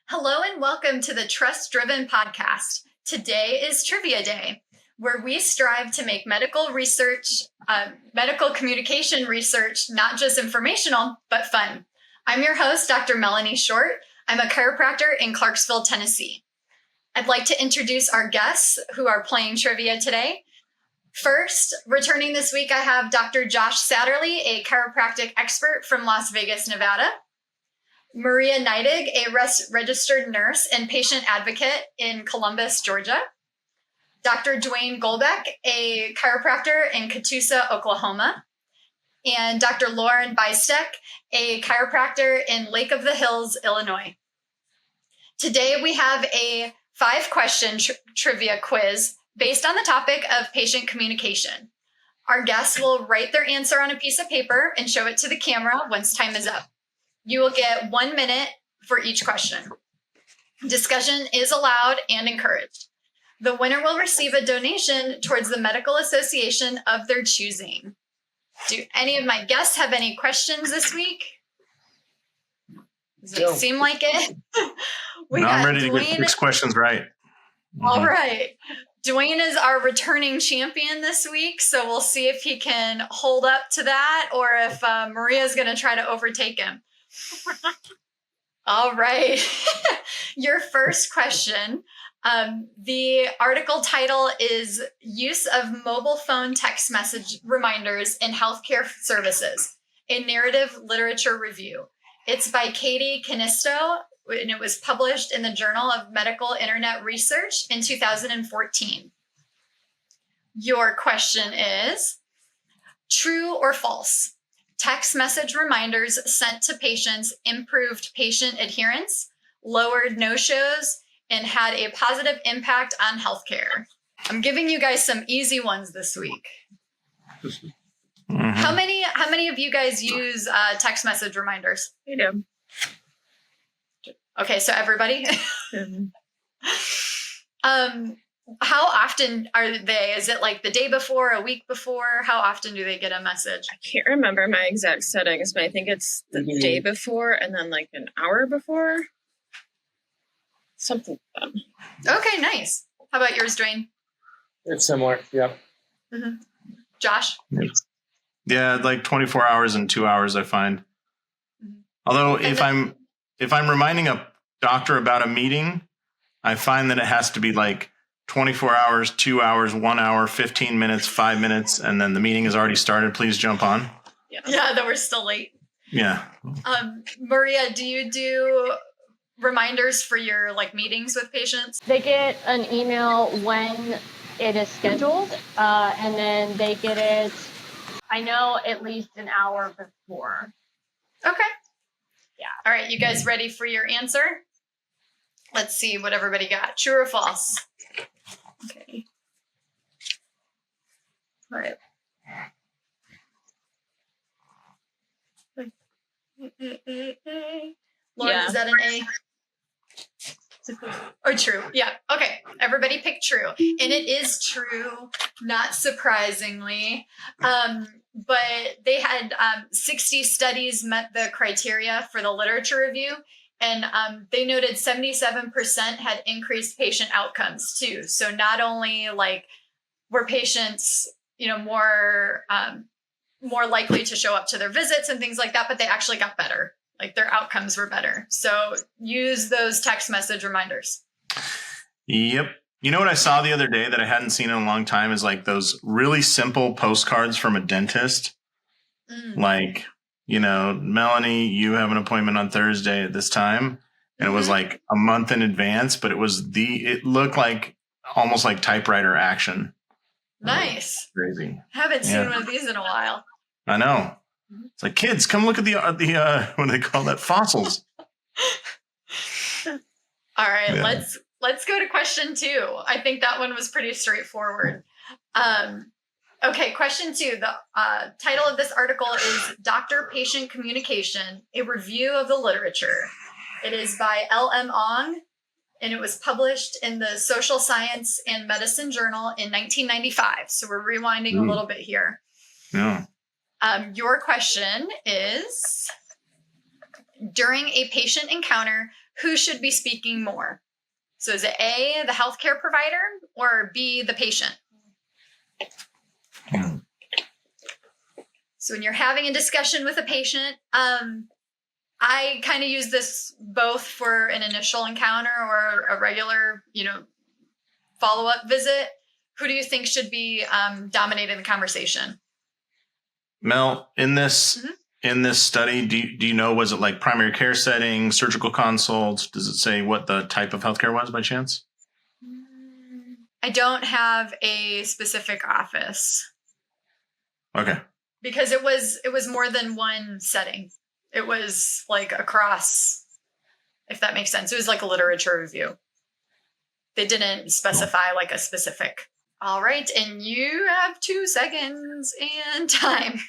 Hello and welcome to the Trust Driven podcast. Today is Trivia Day, where we strive to make medical communication research, not just informational, but fun. I'm your host, Dr. Melanie Short. I'm a chiropractor in Clarksville, Tennessee. I'd like to introduce our guests who are playing trivia today. First, returning this week, I have Dr. Josh Satterley, a chiropractic expert from Las Vegas, Nevada. Maria Neidig, a registered nurse and patient advocate in Columbus, Georgia. Dr. Dwayne Golbeck, a chiropractor in Catoosa, Oklahoma. And Dr. Lauren Beistek, a chiropractor in Lake of the Hills, Illinois. Today we have a 5-question trivia quiz based on the topic of patient communication. Our guests will write their answer on a piece of paper and show it to the camera once time is up. You will get 1 minute for each question. Discussion is allowed and encouraged. The winner will receive a donation towards the medical association of their choosing. Do any of my guests have any questions this week? Does it seem like it? I'm ready to get 6 questions right. All right. Dwayne is our returning champion this week, so we'll see if he can hold up to that or if Maria is going to try to overtake him. All right. Your first question. The article title is Use of Mobile Phone Text Message Reminders in Healthcare Services, a Narrative Literature Review. It's by Katie Canisto, and it was published in the Journal of Medical Internet Research in 2014. Your question is, true or false? Text message reminders sent to patients improved patient adherence, lowered no-shows, and had a positive impact on healthcare. I'm giving you guys some easy ones this week. Mm-hmm. How many of you guys use text message reminders? I do. Okay, so everybody. How often are they? Is it like the day before, a week before? How often do they get a message? I can't remember my exact settings, but I think it's the day before and then like an hour before. Something like that. Okay, nice. How about yours, Dwayne? It's similar, yep. Mm-hmm. Josh? Yeah, like 24 hours and 2 hours, I find. Mm-hmm. Although if I'm reminding a doctor about a meeting, I find that it has to be like 24 hours, 2 hours, 1 hour, 15 minutes, 5 minutes, and then the meeting has already started. Please jump on. Yeah, that we're still late. Yeah. Maria, do you do reminders for your meetings with patients? They get an email when it is scheduled, and then they get it, I know, at least an hour before. Okay. Yeah. All right, you guys ready for your answer? Let's see what everybody got. True or false? Okay. All right. Lauren, is that an A? Or true? Yeah. Okay. Everybody picked true. And it is true, not surprisingly. But they had 60 studies met the criteria for the literature review. And they noted 77% had increased patient outcomes too. So not only were patients, more likely to show up to their visits and things like that, but they actually got better. Their outcomes were better. So use those text message reminders. Yep. You know what I saw the other day that I hadn't seen in a long time is those really simple postcards from a dentist. Melanie, you have an appointment on Thursday at this time. And it was a month in advance, but it looked like almost like typewriter action. Nice. Crazy. Haven't seen one of these in a while. I know. It's like, kids, come look at the what do they call that? Fossils. All right, yeah. Let's go to question 2. I think that one was pretty straightforward. Okay, question 2. The title of this article is Doctor-Patient Communication, a Review of the Literature. It is by L.M. Ong, and it was published in the Social Science and Medicine Journal in 1995. So we're rewinding a little bit here. Yeah. Your question is, during a patient encounter, who should be speaking more? So is it A, the healthcare provider, or B, the patient? So when you're having a discussion with a patient, I kind of use this both for an initial encounter or a regular, follow-up visit. Who do you think should be dominating the conversation? Mel, in this study, do you know, was it like primary care setting, surgical consults? Does it say what the type of healthcare was by chance? I don't have a specific office. Okay. Because it was more than one setting. It was like across, if that makes sense. It was like a literature review. They didn't specify like a specific. All right, and you have 2 seconds and time.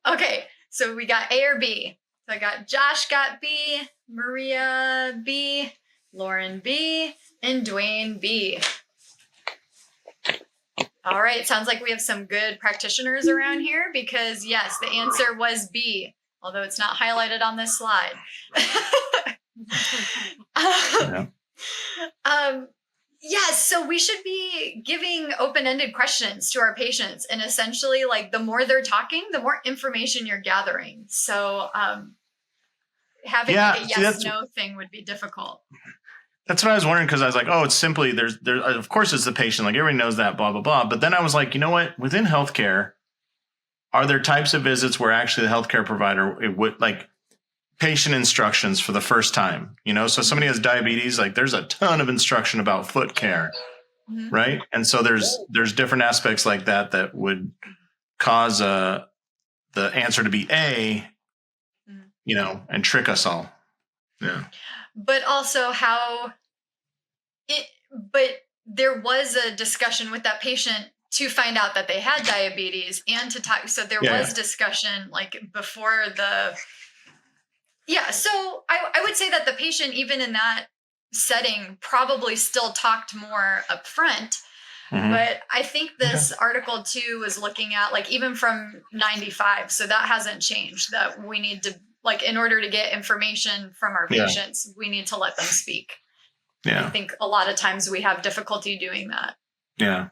Okay, so we got A or B. So I got Josh got B, Maria B, Lauren B, and Dwayne B. All right, sounds like we have some good practitioners around here because yes, the answer was B, although it's not highlighted on this slide. Yes, so we should be giving open-ended questions to our patients, and essentially, like, the more they're talking, the more information you're gathering. So having like a yes/no thing would be difficult. That's what I was wondering, because I was like, oh, it's simply there's of course it's the patient, like everybody knows that, blah blah blah. But then I was like, you know what? Within healthcare, are there types of visits where actually the healthcare provider it would like patient instructions for the first time, so somebody has diabetes, like there's a ton of instruction about foot care, right? And so there's different aspects like that would cause the answer to be A, and trick us all. Yeah. But also but there was a discussion with that patient to find out that they had diabetes and to talk. So there was discussion like before so I would say that the patient, even in that setting, probably still talked more up front. But I think this article too was looking at like even from 95. So that hasn't changed, that we need to, like, in order to get information from our patients, we need to let them speak. Yeah. I think a lot of times we have difficulty doing that. Yeah.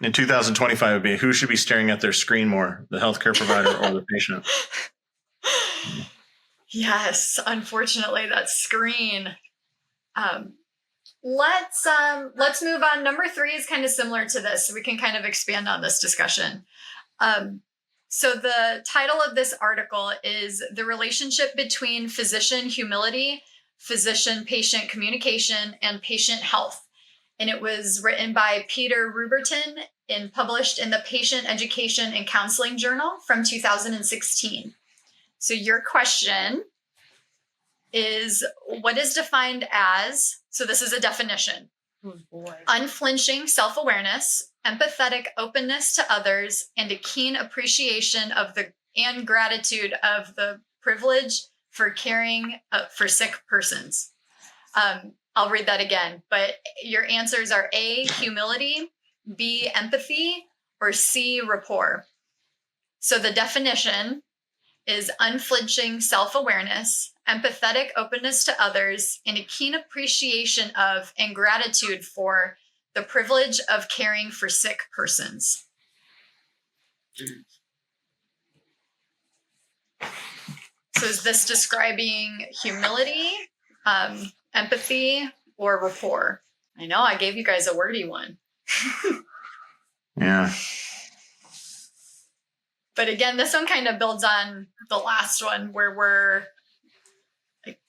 In 2025 would be who should be staring at their screen more, the healthcare provider or the patient? Yes, unfortunately, that screen. Let's move on. Number 3 is kind of similar to this, so we can kind of expand on this discussion. So the title of this article is The Relationship Between Physician Humility, Physician-Patient Communication, and Patient Health. And it was written by Peter Ruberton and published in the Patient Education and Counseling Journal from 2016. So your question is, what is defined as, so this is a definition, unflinching self-awareness, empathetic openness to others, and a keen appreciation of and gratitude of the privilege for caring for sick persons. I'll read that again, but your answers are A, humility, B, empathy, or C, rapport. So the definition is unflinching self-awareness, empathetic openness to others, and a keen appreciation of and gratitude for the privilege of caring for sick persons. So is this describing humility, empathy, or rapport? I know I gave you guys a wordy one. Yeah. But again, this one kind of builds on the last one where we're like,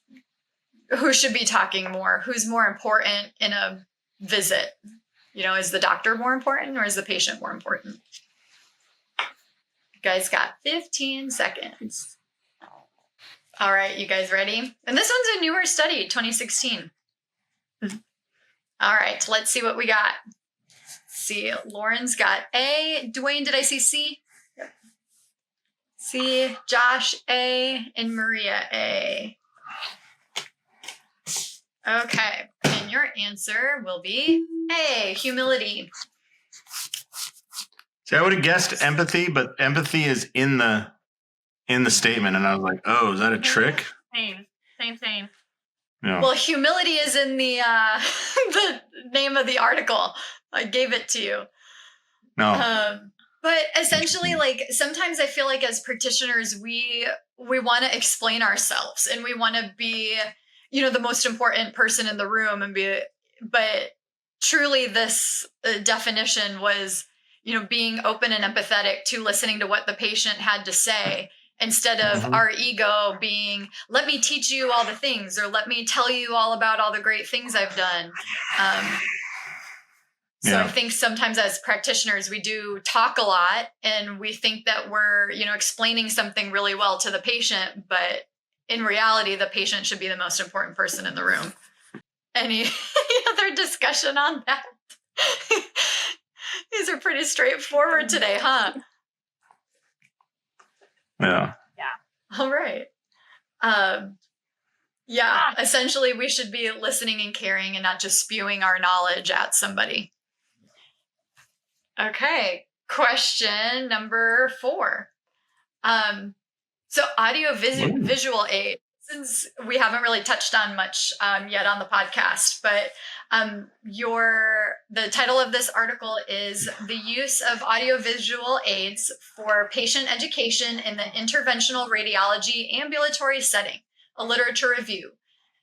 who should be talking more? Who's more important in a visit? Is the doctor more important or is the patient more important? You guys got 15 seconds. All right, you guys ready? And this one's a newer study, 2016. All right, let's see what we got. See, Lauren's got A. Dwayne, did I see C? Yep. C, Josh A, and Maria A. Okay, and your answer will be A, humility. See, I would have guessed empathy, but empathy is in the statement, and I was like, oh, is that a trick? Same. Yeah. Well, humility is in the the name of the article. I gave it to you. No. But essentially, like sometimes I feel like as practitioners, we want to explain ourselves and we want to be, the most important person in the room but truly this definition was, being open and empathetic to listening to what the patient had to say instead of our ego being, let me teach you all the things or let me tell you all about all the great things I've done. So I think sometimes as practitioners, we do talk a lot and we think that we're, explaining something really well to the patient, but in reality, the patient should be the most important person in the room. Any other discussion on that? These are pretty straightforward today, huh? Yeah. All right. Essentially we should be listening and caring and not just spewing our knowledge at somebody. Okay, question number 4. So audio visual aid, since we haven't really touched on much yet on the podcast, but the title of this article is The Use of Audiovisual Aids for Patient Education in the Interventional Radiology Ambulatory Setting, a literature review.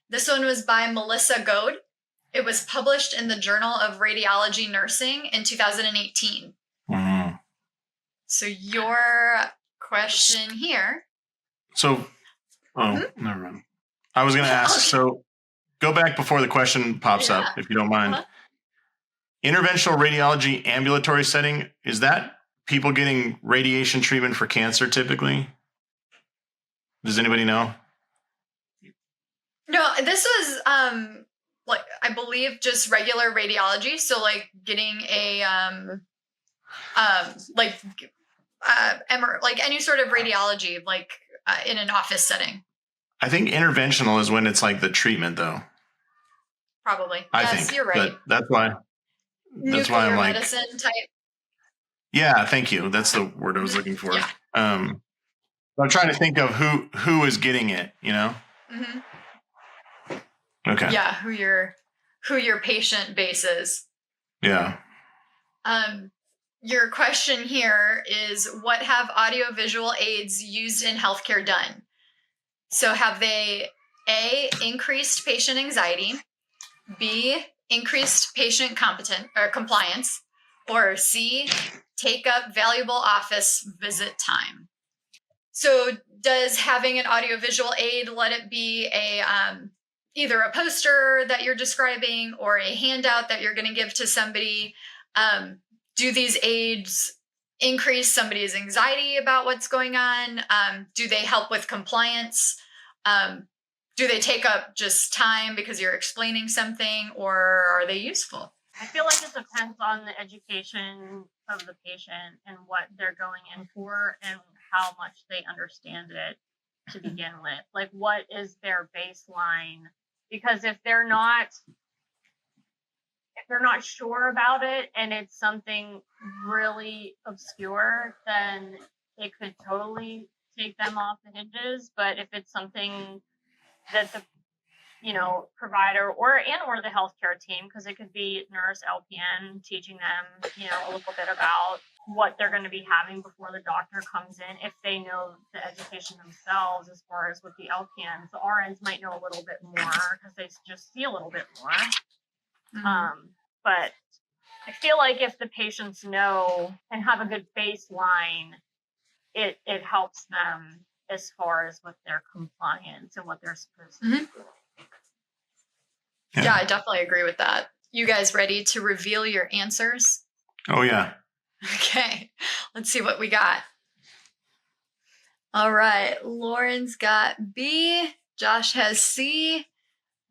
This one was by Melissa Goad. It was published in the Journal of Radiology Nursing in 2018. Mm-hmm. So your question here. So, never mind. I was going to ask, so go back before the question pops up, if you don't mind. Interventional radiology ambulatory setting, is that people getting radiation treatment for cancer typically? Does anybody know? No, this was I believe just regular radiology. So like getting a any sort of radiology, in an office setting. I think interventional is when it's like the treatment, though. Probably. I yes, think you're right. That's why I'm like medicine type. Yeah, thank you. That's the word I was looking for. Yeah. I'm trying to think of who is getting it. Mm-hmm. Okay. Yeah, who your patient base is. Yeah. Your question here is, what have audiovisual aids used in healthcare done? So have they A, increased patient anxiety, B, increased patient compliance, or C, take up valuable office visit time? So does having an audiovisual aid, let it be either a poster that you're describing or a handout that you're going to give to somebody, do these aids increase somebody's anxiety about what's going on? Do they help with compliance? Do they take up just time because you're explaining something, or are they useful? I feel like it depends on the education of the patient and what they're going in for and how much they understand it to begin with. Like, what is their baseline? Because if they're not sure about it and it's something really obscure, then it could totally take them off the hinges. But if it's something that the provider or the healthcare team, because it could be nurse, LPN, teaching them, a little bit about what they're going to be having before the doctor comes in. If they know the education themselves, as far as with the LPNs, the RNs might know a little bit more because they just see a little bit more. Mm-hmm. But I feel like if the patients know and have a good baseline, it helps them as far as with their compliance and what they're supposed to do. Yeah, I definitely agree with that. You guys ready to reveal your answers? Oh, yeah. Okay, let's see what we got. All right, Lauren's got B. Josh has C.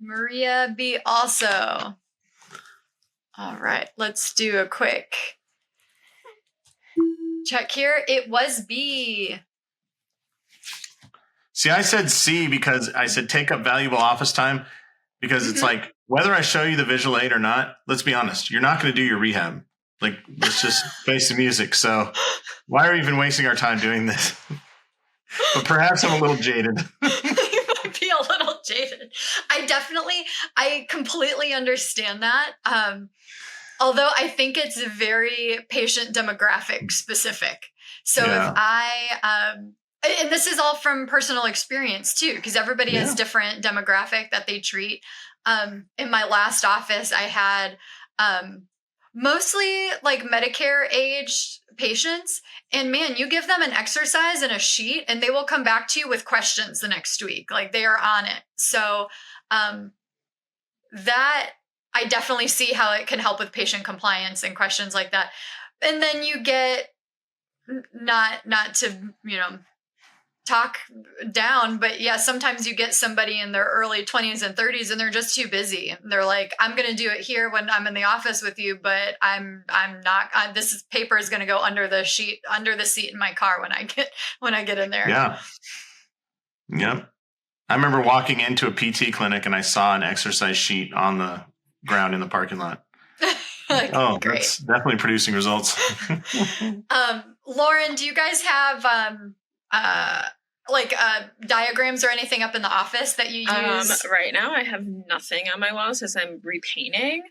Maria, B also. All right, let's do a quick check here. It was B. See, I said C because I said take up valuable office time because it's like, whether I show you the visual aid or not, let's be honest, you're not going to do your rehab. Like, let's just face the music. So why are we even wasting our time doing this? But perhaps I'm a little jaded. You might might be a little jaded. I completely understand that. Although I think it's very patient demographic specific. So Yeah. if and this is all from personal experience too, because everybody has different demographic that they treat. In my last office, I had mostly like Medicare aged patients. And man, you give them an exercise and a sheet and they will come back to you with questions the next week. Like they are on it. So that I definitely see how it can help with patient compliance and questions like that. And then you get not to, talk down, but yeah, sometimes you get somebody in their early 20s and 30s and they're just too busy. They're like, I'm going to do it here when I'm in the office with you, but I'm not, paper is going to go under the seat in my car when I get in there. Yeah. Yep. I remember walking into a PT clinic and I saw an exercise sheet on the ground in the parking lot. Like, oh, great. That's definitely producing results. Lauren, do you guys have diagrams or anything up in the office that you use? Right now I have nothing on my walls as I'm repainting,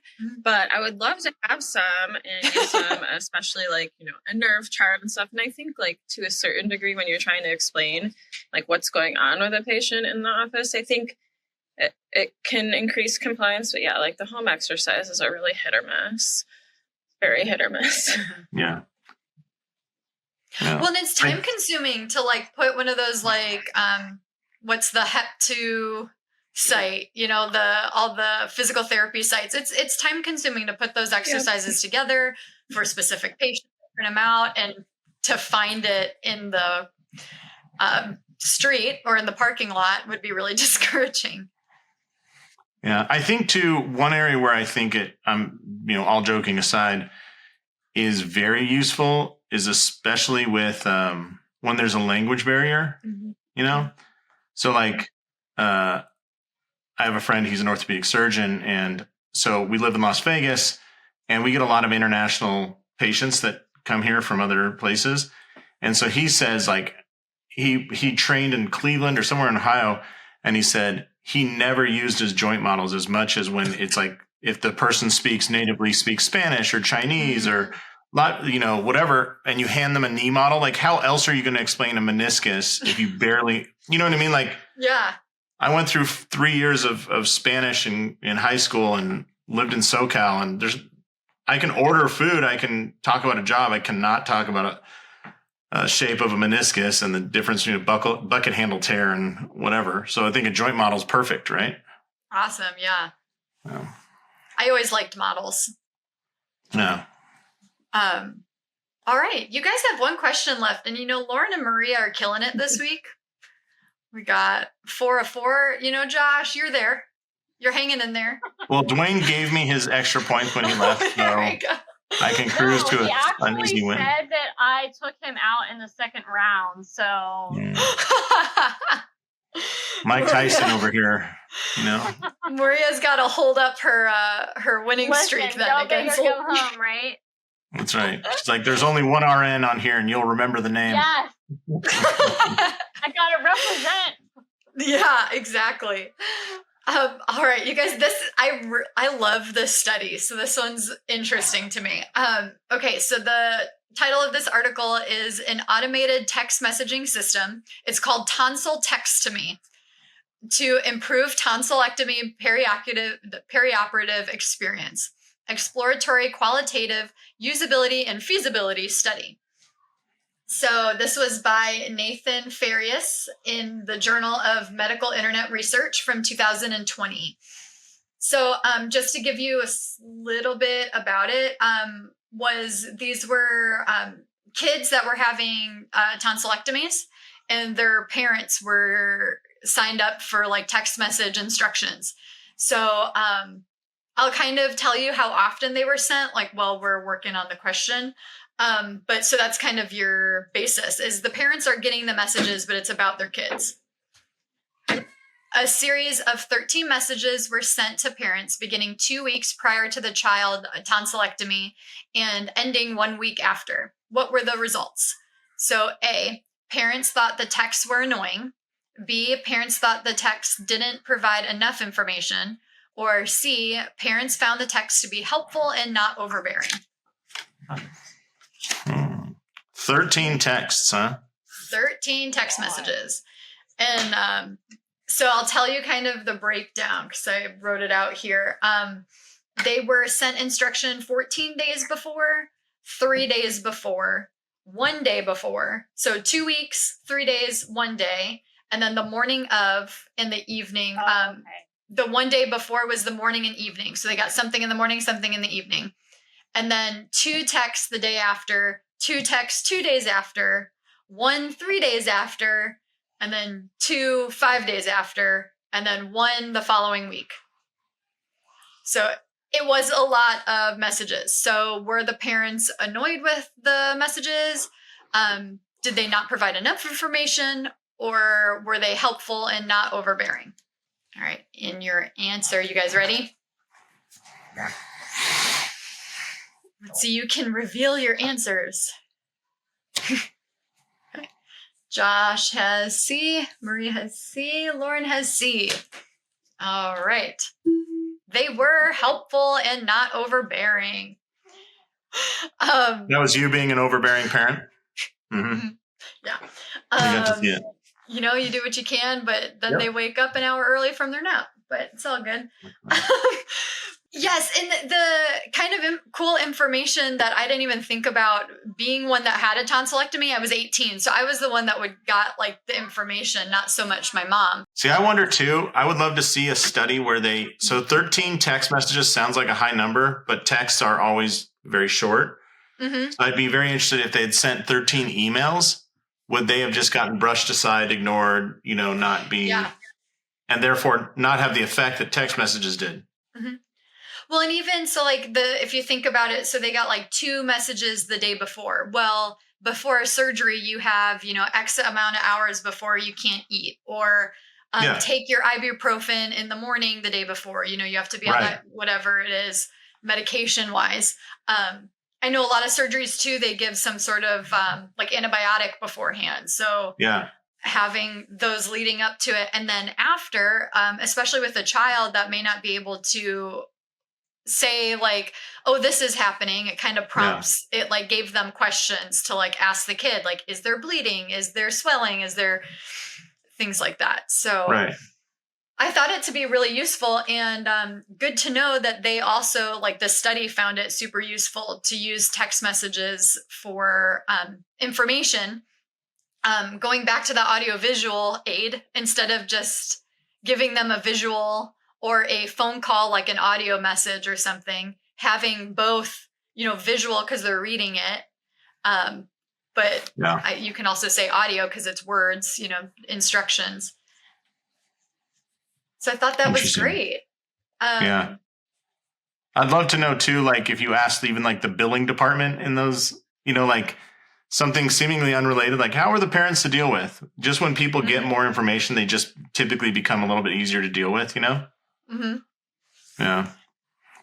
but I would love to have some and use some, especially like, a nerve chart and stuff. And I think like to a certain degree, when you're trying to explain like what's going on with a patient in the office, I think it can increase compliance. But yeah, like the home exercises are really hit or miss, very hit or miss. Yeah. Well, and it's time consuming to like put one of those like what's the Hep2 site, all the physical therapy sites. It's time consuming to put those exercises together for specific patients, print them out, and to find it in the street or in the parking lot would be really discouraging. Yeah, I think too, one area where I think it, all joking aside, is very useful is especially with when there's a language barrier, So like, I have a friend, he's an orthopedic surgeon. And so we live in Las Vegas and we get a lot of international patients that come here from other places. And so he says like, he trained in Cleveland or somewhere in Ohio. And he said he never used his joint models as much as when it's like, if the person natively speaks Spanish or Chinese or whatever, and you hand them a knee model, like how else are you going to explain a meniscus if you barely, you know what I mean? Like, yeah, I went through 3 years of Spanish in high school and lived in SoCal, and I can order food. I can talk about a job. I cannot talk about a shape of a meniscus and the difference between a bucket handle tear and whatever. So I think a joint model is perfect, right? Awesome. Yeah. I always liked models. Yeah. All right. You guys have one question left. And, Lauren and Maria are killing it this week. We got 4 of 4. Josh, you're there. You're hanging in there. Well, Dwayne gave me his extra points when he left. So I can cruise to an easy win. He said that I took him out in the second round. So Mike Tyson over here, Maria's got to hold up her winning streak then against go home, right? That's right. She's like, there's only one RN on here, and you'll remember the name. Yes. I gotta represent. Yeah, exactly. All right, you guys. I love this study, so this one's interesting to me. Okay, so the title of this article is an automated text messaging system. It's called Tonsil Text to Me to improve tonsillectomy perioperative experience. Exploratory, qualitative, usability, and feasibility study. So this was by Nathan Farias in the Journal of Medical Internet Research from 2020. So just to give you a little bit about it, these were kids that were having tonsillectomies, and their parents were signed up for like text message instructions. So I'll kind of tell you how often they were sent, like while we're working on the question. But so that's kind of your basis, is the parents are getting the messages, but it's about their kids. A series of 13 messages were sent to parents beginning 2 weeks prior to the child tonsillectomy and ending 1 week after. What were the results? So A, parents thought the texts were annoying. B, parents thought the text didn't provide enough information. Or C, parents found the text to be helpful and not overbearing. 13 texts, huh? 13 text messages. And so I'll tell you kind of the breakdown because I wrote it out here. They were sent instruction 14 days before, 3 days before, 1 day before. So 2 weeks, 3 days, 1 day. And then the morning of in the evening. Okay. The 1 day before was the morning and evening. So they got something in the morning, something in the evening. And then 2 texts the day after, 2 texts 2 days after, 1 3 days after, and then 2 5 days after, and then 1 the following week. So it was a lot of messages. So were the parents annoyed with the messages? Did they not provide enough information? Or were they helpful and not overbearing? All right, in your answer, you guys ready? Let's see, you can reveal your answers. Josh has C, Maria has C, Lauren has C. All right. They were helpful and not overbearing. That was you being an overbearing parent? Mm-hmm. Yeah. I got to see it. You know, you do what you can, but then they wake up an hour early from their nap, but it's all good. Yes, and the kind of cool information that I didn't even think about, being one that had a tonsillectomy, I was 18. So I was the one that got like the information, not so much my mom. See, I wonder too, I would love to see a study where so 13 text messages sounds like a high number, but texts are always very short. Mm-hmm. So I'd be very interested if they'd sent 13 emails, would they have just gotten brushed aside, ignored, not be, and therefore not have the effect that text messages did? Mm-hmm. Well, and even so, like if you think about it, so they got like 2 messages the day before. Well, before a surgery, you have, X amount of hours before you can't eat, or take your ibuprofen in the morning the day before. You have to be on that, whatever it is, medication wise. I know a lot of surgeries too, they give some sort of like antibiotic beforehand. So having those leading up to it. And then after, especially with a child that may not be able to say like, oh, this is happening. It kind of prompts, it like gave them questions to like ask the kid, like, is there bleeding? Is there swelling? Is there things like that? So I thought it to be really useful, and good to know that they also, like the study found it super useful to use text messages for information. Going back to the audiovisual aid, instead of just giving them a visual or a phone call, like an audio message or something, having both, visual because they're reading it. But you can also say audio because it's words, instructions. So I thought that was great. I'd love to know too, like if you asked even like the billing department in those, like something seemingly unrelated, like how are the parents to deal with? Just when people get more information, they just typically become a little bit easier to deal with, Mm-hmm. Yeah.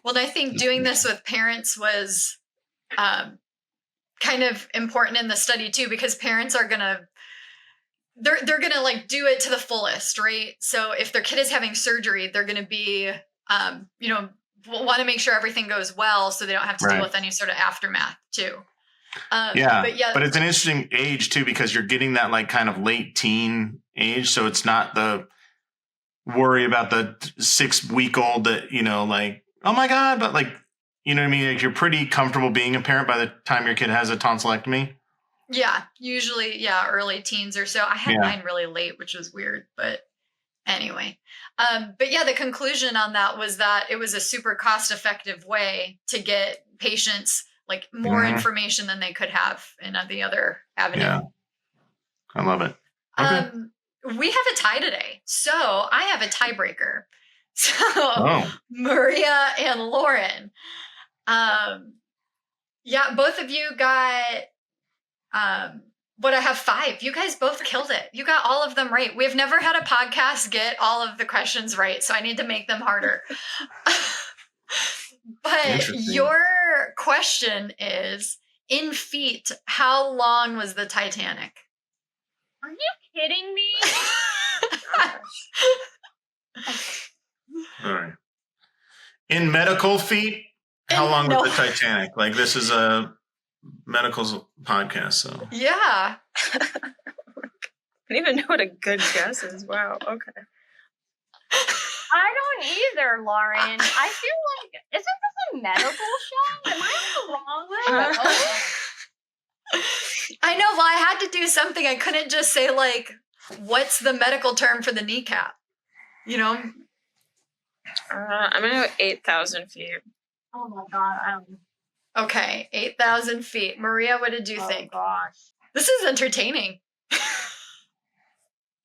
Well, I think doing this with parents was kind of important in the study too, because parents are they're gonna like do it to the fullest, right? So if their kid is having surgery, they're gonna be want to make sure everything goes well, so they don't have to deal with any sort of aftermath too. But it's an interesting age too, because you're getting that like kind of late teen age, so it's not the worry about the 6-week-old that like, oh my god, but like, you know what I mean, like you're pretty comfortable being a parent by the time your kid has a tonsillectomy. Usually early teens or so. I had mine really late, which was weird, but anyway. But the conclusion on that was that it was a super cost-effective way to get patients like more information than they could have in the other avenue. I love it. Okay. We have a tie today, so I have a tiebreaker. So Maria and Lauren, both of you got I have 5. You guys both killed it. You got all of them right. We've never had a podcast get all of the questions right, so I need to make them harder. But your question is, in feet, how long was the Titanic? Are you kidding me? All right. In medical feet, how long was the Titanic? Like, this is a medical podcast, so. Yeah. I don't even know what a good guess is. Wow. Okay. I don't either, Lauren. I feel like, isn't this a medical show? Am I wrong with I know. Well, I had to do something. I couldn't just say, like, what's the medical term for the kneecap? You know? I'm going to go 8,000 feet. Oh my god, I don't know. Okay, 8,000 feet. Maria, what did you think? Gosh. This is entertaining.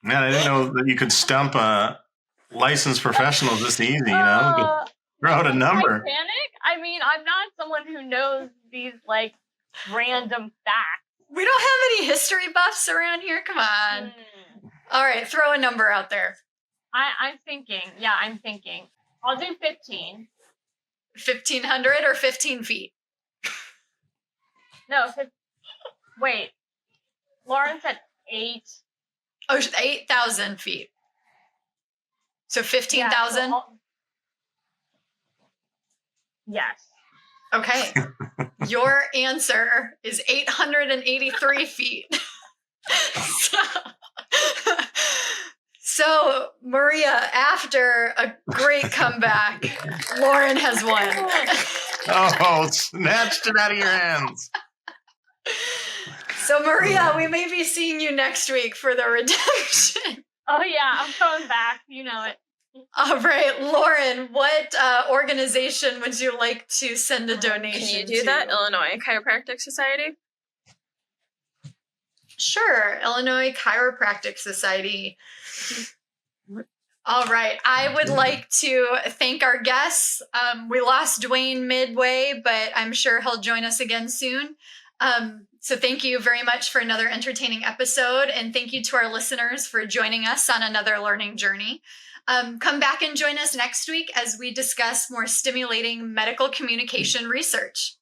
Man, I didn't know that you could stump a licensed professional this easy, you know? Just throw out a number. Titanic? I mean, I'm not someone who knows these, like, random facts. We don't have any history buffs around here. Come on. All right, throw a number out there. I'm thinking. Yeah, I'm thinking. I'll do 15. 1,500 or 15 feet? No, wait. Lauren said 8. Oh, 8,000 feet. So 15,000? Yes. Okay. Your answer is 883 feet. So, Maria, after a great comeback, Lauren has won. Oh, snatched it out of your hands. So, Maria, we may be seeing you next week for the redemption. Oh, yeah, I'm coming back. You know it. All right, Lauren, what organization would you like to send a donation to? Can you do that? Illinois Chiropractic Society? Sure, Illinois Chiropractic Society. All right, I would like to thank our guests. We lost Dwayne midway, but I'm sure he'll join us again soon. So thank you very much for another entertaining episode, and thank you to our listeners for joining us on another learning journey. Come back and join us next week as we discuss more stimulating medical communication research.